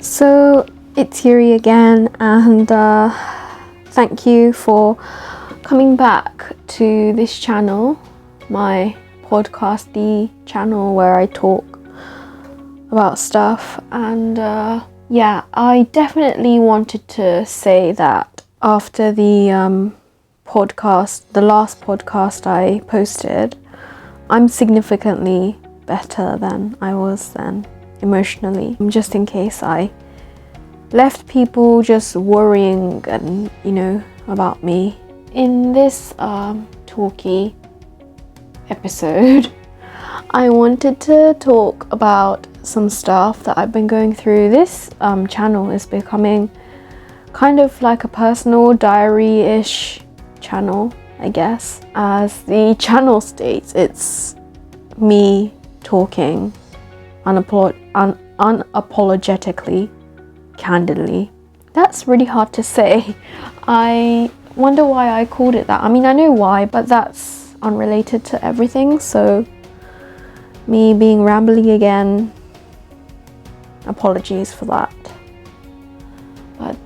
So it's Yuri again, and thank you for coming back to this channel, my podcasty channel where I talk about stuff. And yeah, I definitely wanted to say that after the last podcast I posted, I'm significantly better than I was then emotionally, just in case I left people just worrying and about me. In this talky episode, I wanted to talk about some stuff that I've been going through. This channel is becoming kind of like a personal diary-ish channel, I guess. As the channel states, it's me talking unapologetically, candidly. That's really hard to say. I wonder why I called it that. I mean, I know why, but that's unrelated to everything. So me being rambly again, apologies for that. But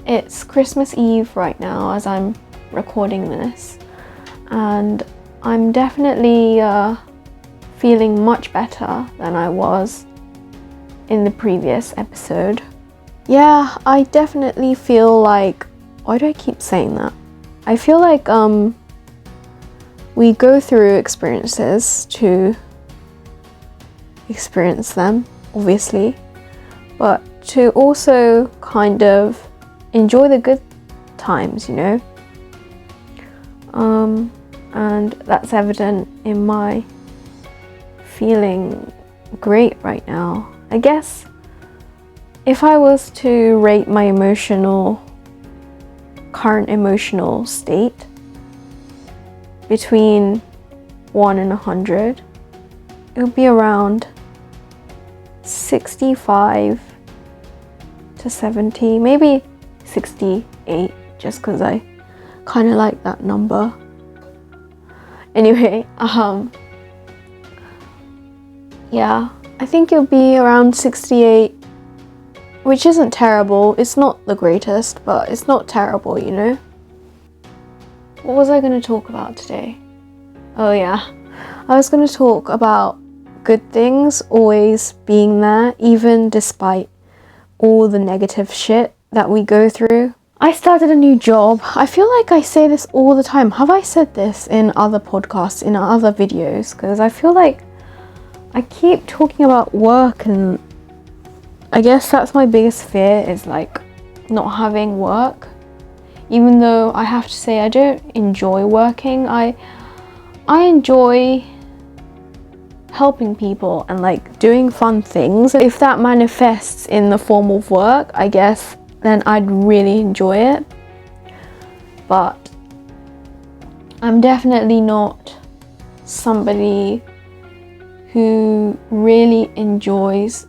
it's Christmas Eve right now as I'm recording this, and I'm definitely feeling much better than I was in the previous episode. Yeah, I definitely feel like, why do I keep saying that? I feel like we go through experiences to experience them, obviously, but to also kind of enjoy the good times, and that's evident in my feeling great right now. I guess if I was to rate my current emotional state between 1 and 100, it would be around 65 to 70, maybe 68, just because I kind of like that number. Anyway, yeah, I think it'll be around 68, which isn't terrible. It's not the greatest, but it's not terrible, What was I going to talk about today? Oh yeah, I was going to talk about good things always being there, even despite all the negative shit that we go through. I started a new job. I feel like I say this all the time. Have I said this in other podcasts, in other videos? Because I feel like I keep talking about work, and I guess that's my biggest fear, is like not having work. Even though I have to say I don't enjoy working. I enjoy helping people and like doing fun things. If that manifests in the form of work, I guess then I'd really enjoy it. But I'm definitely not somebody who really enjoys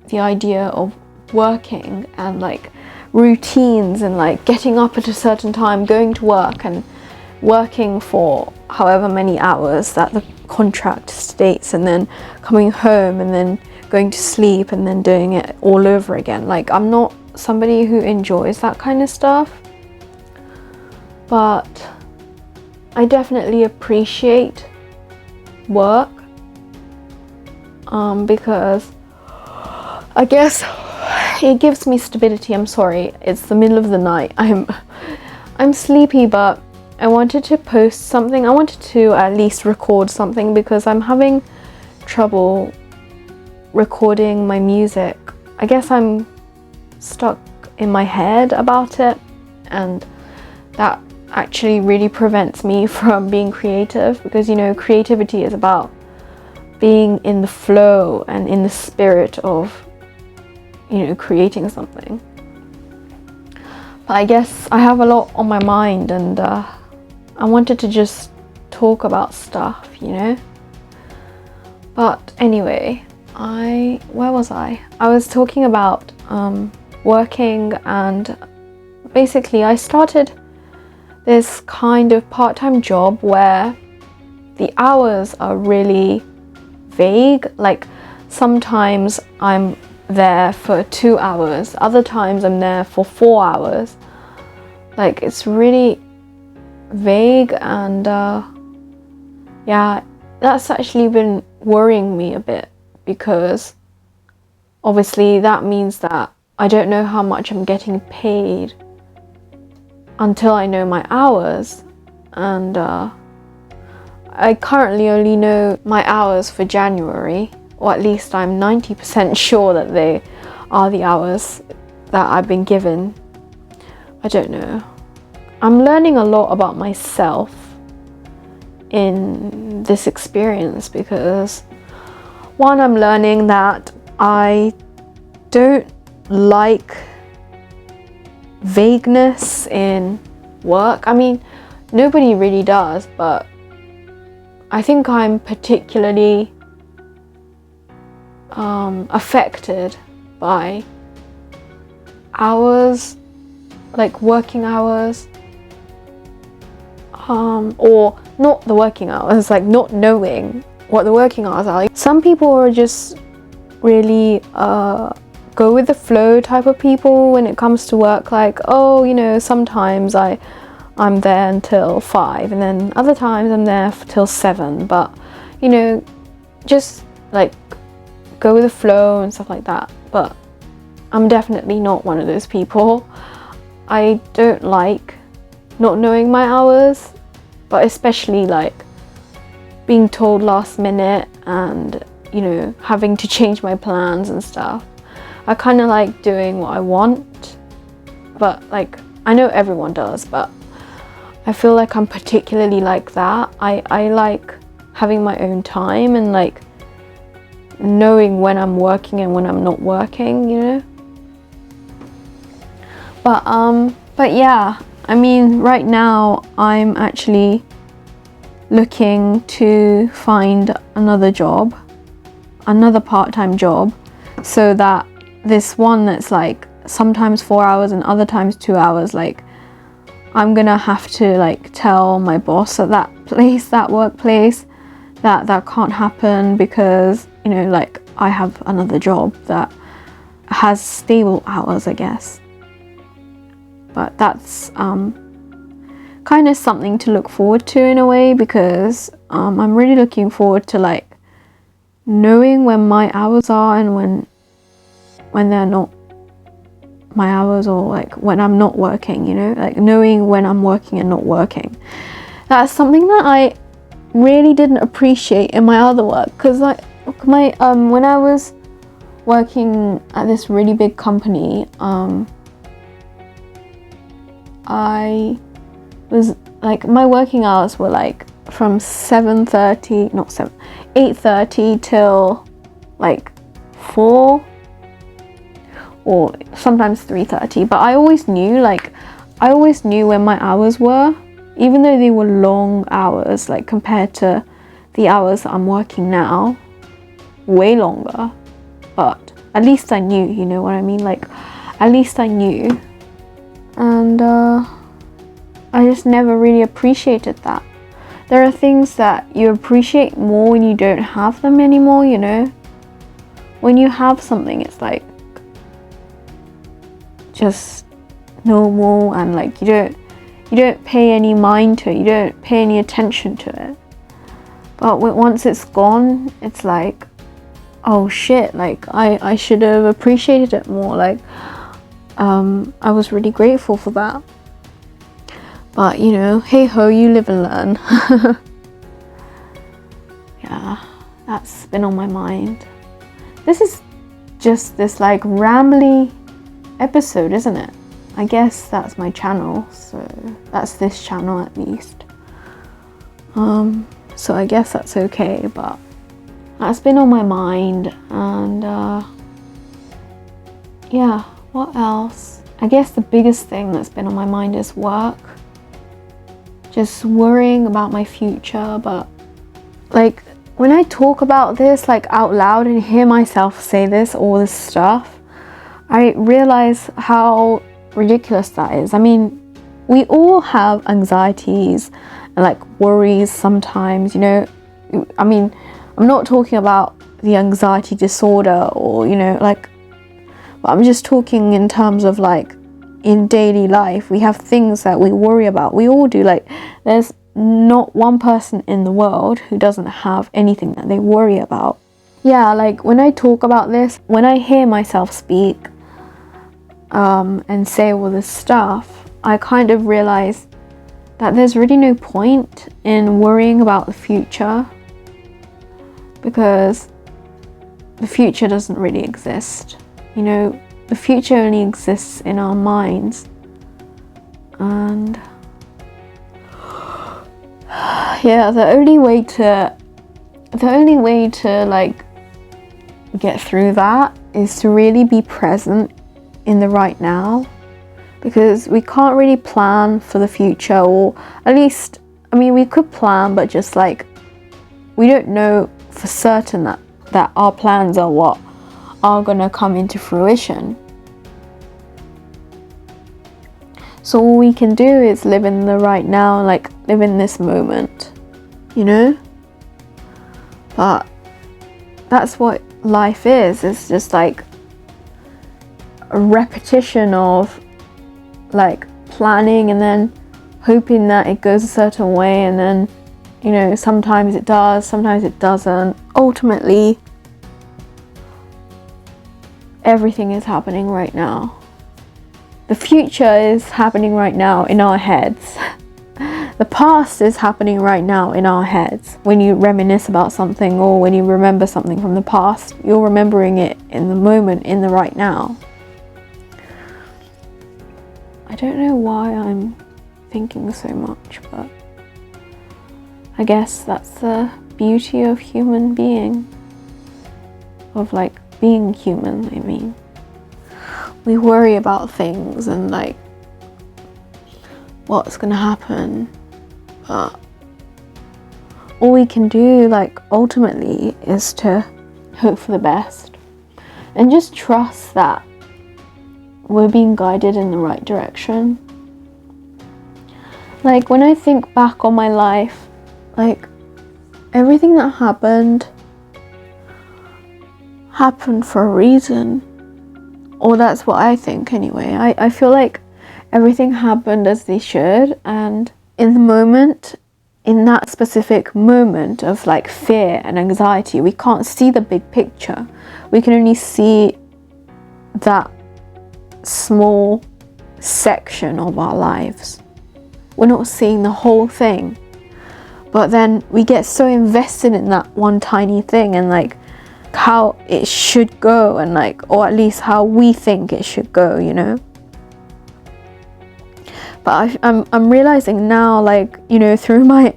the idea of working and like routines and like getting up at a certain time, going to work and working for however many hours that the contract states, and then coming home and then going to sleep and then doing it all over again. Like, I'm not somebody who enjoys that kind of stuff, but I definitely appreciate work because I guess it gives me stability. I'm sorry, it's the middle of the night. I'm sleepy, but I wanted to post something. I wanted to at least record something because I'm having trouble recording my music. I guess I'm stuck in my head about it, and that actually really prevents me from being creative, because creativity is about being in the flow and in the spirit of creating something. But I guess I have a lot on my mind, and I wanted to just talk about stuff, But anyway, where was I? I was talking about working, and basically I started this kind of part-time job where the hours are really vague. Like, sometimes I'm there for 2 hours, other times I'm there for 4 hours. Like, it's really vague, and yeah, that's actually been worrying me a bit, because obviously that means that I don't know how much I'm getting paid until I know my hours, and I currently only know my hours for January, or at least I'm 90% sure that they are the hours that I've been given. I don't know. I'm learning a lot about myself in this experience, because one, I'm learning that I don't like vagueness in work. I mean, nobody really does, but I think I'm particularly affected by hours, like working hours, or not the working hours, like not knowing what the working hours are. Some people are just really go with the flow type of people when it comes to work, like, oh, you know, sometimes I'm there until 5, and then other times I'm there till 7, but, you know, just like go with the flow and stuff like that. But I'm definitely not one of those people. I don't like not knowing my hours, but especially like being told last minute and, you know, having to change my plans and stuff. I kind of like doing what I want, but like, I know everyone does, but I feel like I'm particularly like that. I like having my own time and like knowing when I'm working and when I'm not working, you know. But yeah, I mean, right now I'm actually looking to find another job, another part-time job, so that this one that's like sometimes 4 hours and other times 2 hours, like I'm gonna have to like tell my boss at that place, that workplace, that can't happen, because, you know, like I have another job that has stable hours, I guess. But that's kind of something to look forward to in a way, because I'm really looking forward to like knowing when my hours are and when they're not my hours, or like when I'm not working, you know, like knowing when I'm working and not working. That's something that I really didn't appreciate in my other work, because like my when I was working at this really big company, I was like, my working hours were like from 8:30 till like 4, or sometimes 3:30, but I always knew when my hours were, even though they were long hours, like compared to the hours that I'm working now, way longer, but at least I knew, you know what I mean, like at least I knew. And I just never really appreciated that. There are things that you appreciate more when you don't have them anymore, you know. When you have something, it's like just normal, and like you don't pay any mind to it, you don't pay any attention to it. But once it's gone, it's like, oh shit, like I should have appreciated it more. Like I was really grateful for that. But, you know, hey ho, you live and learn. Yeah, that's been on my mind. This is just this like rambly episode, isn't it? I guess that's my channel, so that's this channel at least. So I guess that's okay, but that's been on my mind. And yeah, what else? I guess the biggest thing that's been on my mind is work. Just worrying about my future. But like when I talk about this like out loud and hear myself say all this stuff, I realize how ridiculous that is. I mean, we all have anxieties and like worries sometimes, you know. I mean, I'm not talking about the anxiety disorder, or, you know, like But I'm just talking in terms of like in daily life, we have things that we worry about. We all do. Like, there's not one person in the world who doesn't have anything that they worry about. Yeah, like when I talk about this, when I hear myself speak and say all this stuff, I kind of realize that there's really no point in worrying about the future, because the future doesn't really exist. You know, the future only exists in our minds. And yeah, the only way to like get through that is to really be present in the right now, because we can't really plan for the future, or at least, I mean, we could plan, but just like we don't know for certain that our plans are what are gonna come into fruition. So all we can do is live in the right now, like live in this moment, you know? But that's what life is. It's just like a repetition of like planning and then hoping that it goes a certain way, and then, you know, sometimes it does, sometimes it doesn't. Ultimately, everything is happening right now. The future is happening right now in our heads. The past is happening right now in our heads. When you reminisce about something, or when you remember something from the past, you're remembering it in the moment, in the right now. I don't know why I'm thinking so much, but I guess that's the beauty of human being. Of like being human, I mean. We worry about things and like what's gonna happen, but all we can do, like, ultimately is to hope for the best and just trust that we're being guided in the right direction. Like, when I think back on my life, like, everything that happened for a reason. Or that's what I think anyway. I feel like everything happened as they should, and in the moment, in that specific moment of like fear and anxiety, we can't see the big picture. We can only see that small section of our lives. We're not seeing the whole thing. But then we get so invested in that one tiny thing, and like how it should go, and like, or at least how we think it should go, you know. But I'm realizing now, like, you know, through my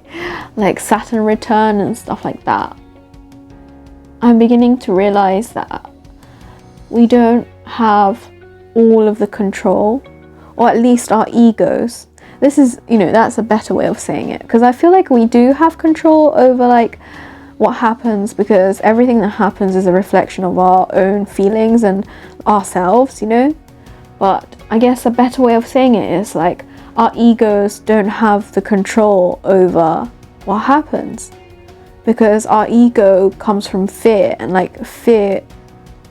like Saturn return and stuff like that, I'm beginning to realize that we don't have all of the control, or at least our egos. This is, you know, that's a better way of saying it, because I feel like we do have control over like what happens, because everything that happens is a reflection of our own feelings and ourselves, you know. But I guess a better way of saying it is like our egos don't have the control over what happens, because our ego comes from fear, and like fear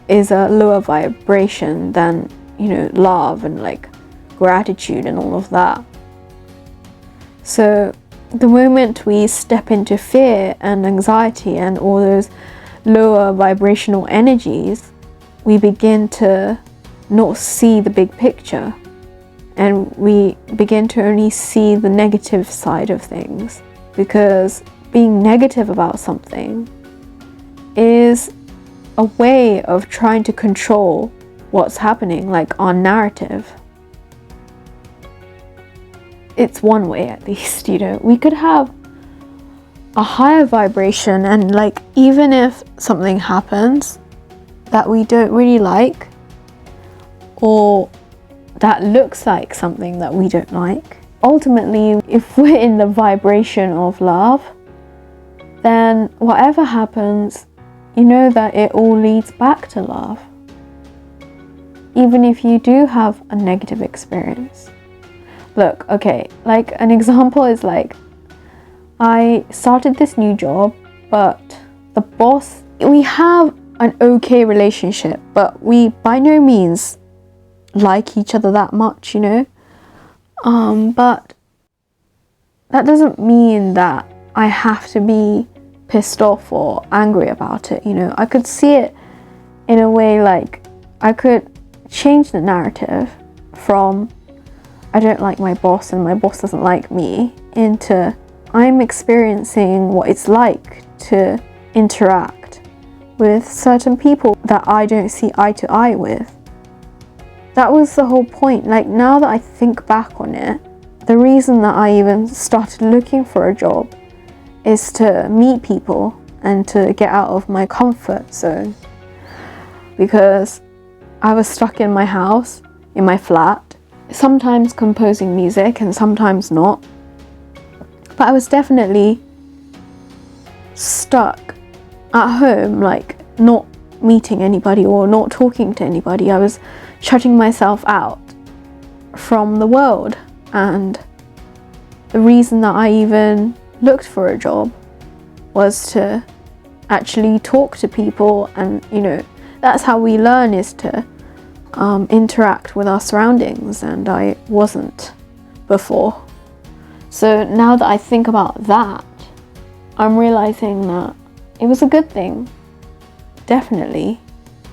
is a lower vibration than, you know, love and like gratitude and all of that. So the moment we step into fear and anxiety and all those lower vibrational energies, we begin to not see the big picture, and we begin to only see the negative side of things, because being negative about something is a way of trying to control what's happening, like our narrative. It's one way, at least, you know. We could have a higher vibration, and like, even if something happens that we don't really like, or that looks like something that we don't like, ultimately, if we're in the vibration of love, then whatever happens, you know that it all leads back to love. Even if you do have a negative experience. Look, okay, like an example is like, I started this new job, but the boss, we have an okay relationship, but we by no means like each other that much, you know. But that doesn't mean that I have to be pissed off or angry about it, you know. I could see it in a way like I could change the narrative from I don't like my boss and my boss doesn't like me into I'm experiencing what it's like to interact with certain people that I don't see eye to eye with. That was the whole point. Like, now that I think back on it, the reason that I even started looking for a job is to meet people and to get out of my comfort zone, because I was stuck in my house, in my flat, sometimes composing music and sometimes not. But I was definitely stuck at home, like not meeting anybody or not talking to anybody. I was shutting myself out from the world. And the reason that I even looked for a job was to actually talk to people, and you know, that's how we learn, is to interact with our surroundings, and I wasn't before. So now that I think about that, I'm realizing that it was a good thing, definitely,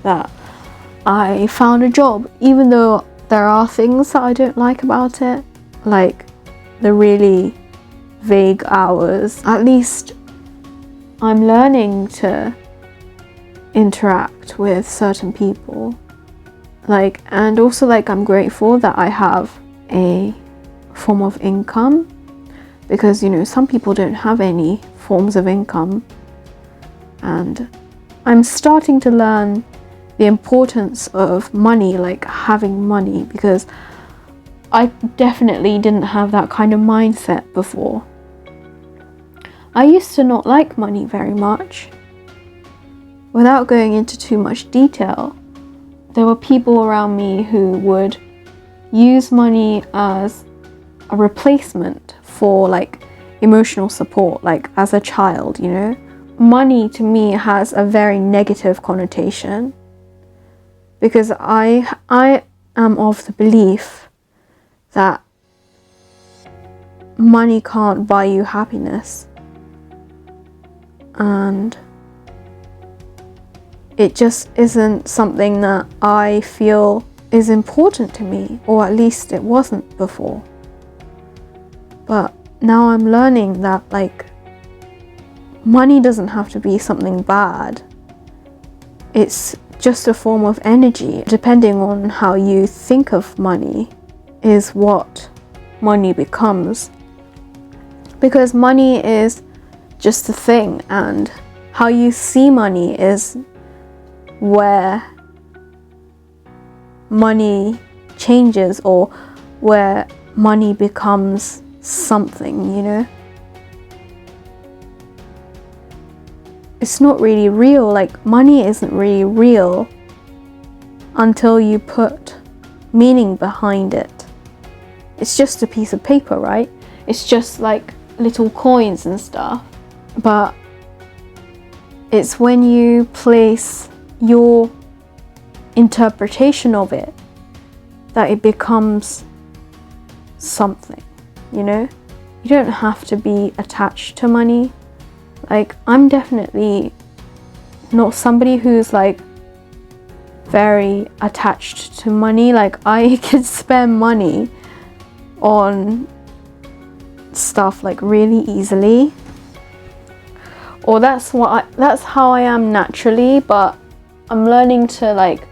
that I found a job, even though there are things that I don't like about it, like the really vague hours. At least I'm learning to interact with certain people, like, and also like I'm grateful that I have a form of income, because you know, some people don't have any forms of income, and I'm starting to learn the importance of money, like having money, because I definitely didn't have that kind of mindset before. I used to not like money very much. Without going into too much detail, there were people around me who would use money as a replacement for like emotional support, like as a child, you know. Money to me has a very negative connotation, because I am of the belief that money can't buy you happiness, and it just isn't something that I feel is important to me, or at least it wasn't before. But now I'm learning that like money doesn't have to be something bad. It's just a form of energy. Depending on how you think of money is what money becomes, because money is just a thing, and how you see money is where money changes, or where money becomes something, you know. It's not really real. Like, money isn't really real until you put meaning behind it. It's just a piece of paper, right? It's just like little coins and stuff. But it's when you place your interpretation of it that it becomes something, you know? You don't have to be attached to money. Like, I'm definitely not somebody who's like very attached to money. Like, I could spend money on stuff like really easily, or that's how I am naturally. But I'm learning to like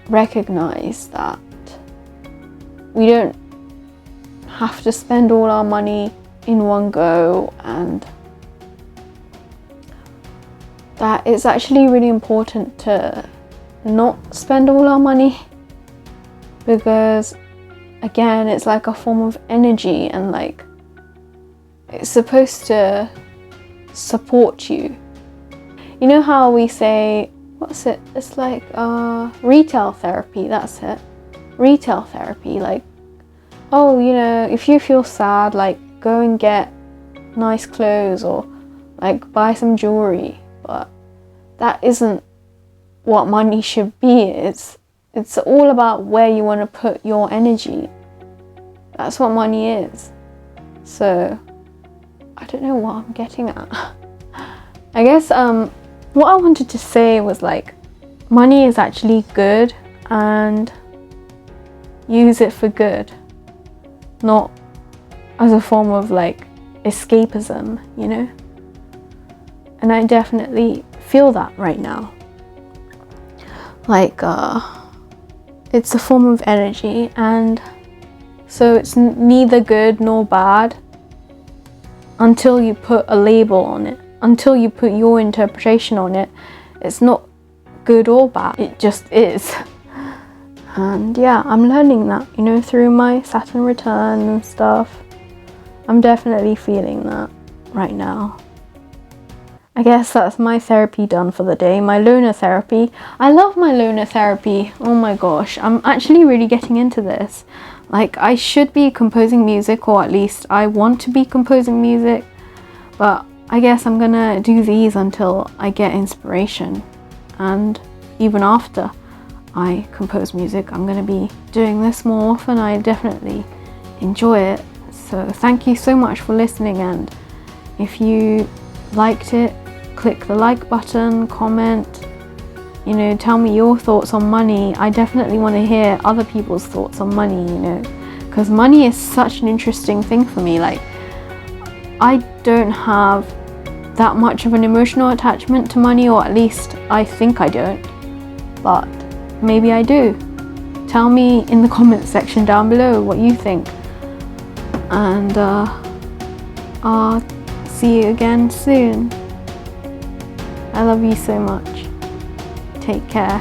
recognize that we don't have to spend all our money in one go, and that it's actually really important to not spend all our money, because again, it's like a form of energy, and like it's supposed to support you. You know how we say, what's it? It's like retail therapy, that's it. Retail therapy, like, oh, you know, if you feel sad, like go and get nice clothes or like buy some jewelry. But that isn't what money should be. It's all about where you want to put your energy. That's what money is. So I don't know what I'm getting at. I guess what I wanted to say was like, money is actually good, and use it for good, not as a form of like escapism, you know? And I definitely feel that right now. Like it's a form of energy, and so it's neither good nor bad until you put a label on it, until you put your interpretation on it. It's not good or bad, it just is. And yeah, I'm learning that, you know, through my Saturn return and stuff. I'm definitely feeling that right now. I guess that's my therapy done for the day, my loner therapy. I love my loner therapy. Oh my gosh, I'm actually really getting into this. Like, I should be composing music, or at least I want to be composing music, but I guess I'm gonna do these until I get inspiration. And even after I compose music, I'm gonna be doing this more often. I definitely enjoy it. So thank you so much for listening, and if you liked it, click the like button, comment, you know, tell me your thoughts on money. I definitely want to hear other people's thoughts on money, you know, because money is such an interesting thing for me. Like, I don't have that much of an emotional attachment to money, or at least I think I don't, but maybe I do. Tell me in the comments section down below what you think, and I'll see you again soon. I love you so much. Take care.